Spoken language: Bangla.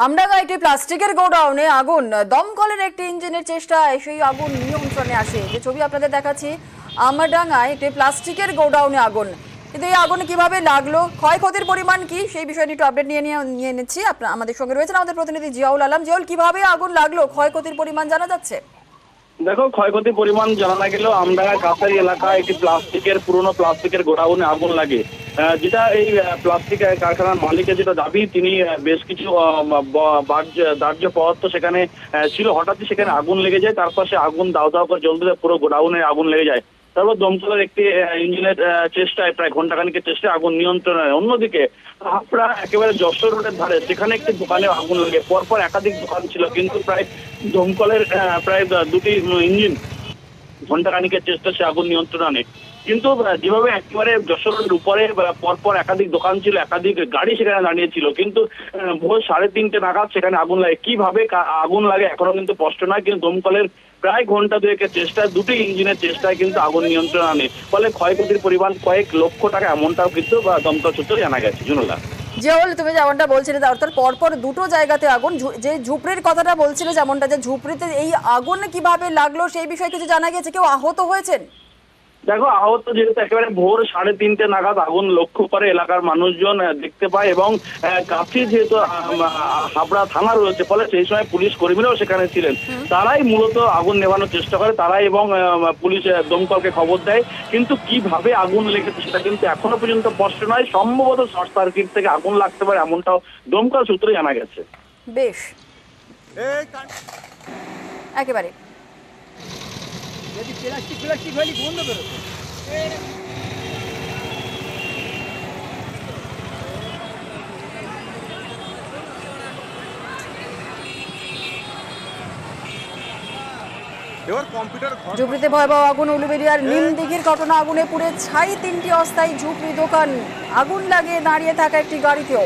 আমডাঙ্গায় একটি প্লাস্টিকের গোডাউনে আগুন, দমকলের একটি ইঞ্জিনের চেষ্টায় সেই আগুন নিয়ন্ত্রণে আসে। যে ছবি আপনাদের দেখাচ্ছি, আমডাঙ্গায় একটি প্লাস্টিকের গোডাউনে আগুন। কিন্তু এই আগুন কিভাবে লাগলো, ক্ষয়ক্ষতির পরিমাণ কি, সেই বিষয়টি একটু আপডেট নিয়ে নিচ্ছি। আমাদের সঙ্গে রয়েছেন আমাদের প্রতিনিধি জিয়াউল আলম। জিয়াউল, কিভাবে আগুন লাগলো, ক্ষয়ক্ষতির পরিমাণ জানা যাচ্ছে? দেখো, ক্ষয়ক্ষতির পরিমাণ জানা না গেলেও আমডাঙ্গা কাছারি এলাকায় একটি পুরনো প্লাস্টিকের গোডাউনে আগুন লাগে। যেটা এই প্লাস্টিক কারখানার মালিকের যেটা দাবি, তিনি বেশ কিছু দাহ্য পদার্থ সেখানে ছিল, হঠাৎই সেখানে আগুন লেগে যায়। তারপর সে আগুন দাও দাও করে জ্বলতে পুরো গোডাউনে আগুন লেগে যায়। তারপর দমকলের একটি ইঞ্জিনের চেষ্টায়, প্রায় ঘন্টাখানিকের চেষ্টায় আগুন নিয়ন্ত্রণে। অন্যদিকে হাবড়া একেবারে যশোর রোডের ধারে সেখানে একটি দোকানে আগুন লাগে। পরপর একাধিক দোকান ছিল, কিন্তু প্রায় দমকলের প্রায় দুটি ইঞ্জিন ঘন্টাখানিকের চেষ্টা সে আগুন নিয়ন্ত্রণে আনে। কিন্তু যেভাবে একেবারে যশোর রোডের উপরে পরপর একাধিক দোকান ছিল, একাধিক গাড়ি সেখানে দাঁড়িয়েছিল, কিন্তু ভোর 3:30 নাগাদ সেখানে আগুন লাগে। কিভাবে আগুন লাগে এখনো কিন্তু স্পষ্ট নয়, কিন্তু দমকলের প্রায় ঘন্টা দুয়েকের চেষ্টায়, দুটি ইঞ্জিনের চেষ্টায় কিন্তু আগুন নিয়ন্ত্রণ আনে। ফলে ক্ষয়ক্ষতির পরিমাণ কয়েক লক্ষ টাকা এমনটাও কিন্তু দমকল সূত্রে জানা গেছে। জুনুলা, জিয়াউল, তুমি যেমনটা বলছিলে, অর্থাৎ পরপর দুটো জায়গাতে আগুন, যে ঝুপড়ির কথাটা বলছিলে যেমনটা, যে ঝুপড়িতে এই আগুন কিভাবে লাগলো সেই বিষয়ে কিছু জানা গেছে? কেউ আহত হয়েছেন? দেখো, আহত যেহেতু একেবারে ভোর 3:30 নাগাদ আগুন লক্ষ্য করে এলাকার মানুষজন দেখতে পায়, এবং কাছে যেহেতু হাবড়া থানা রয়েছে, ফলে সেই সময় পুলিশ কর্মীরাও সেখানে ছিলেন। তারাই মূলত আগুন নেভানোর চেষ্টা করে, তারাই এবং পুলিশ দমকলকে খবর দেয়। কিন্তু কিভাবে আগুন লেগেছে সেটা কিন্তু এখনো পর্যন্ত স্পষ্ট নয়। সম্ভবত শর্ট সার্কিট থেকে আগুন লাগতে পারে, এমনটাও দমকল সূত্রে জানা গেছে। বেশ, একেবারে বন্ধ করো। ঝুপড়িতে ভয়াবহ আগুন, উলুবেড়িয়ার নিমদিঘির ঘটনা। আগুনে পুড়ে ছাই 3টি অস্থায়ী ঝুপড়ি দোকান। আগুন লাগে দাঁড়িয়ে থাকা একটি গাড়িতেও।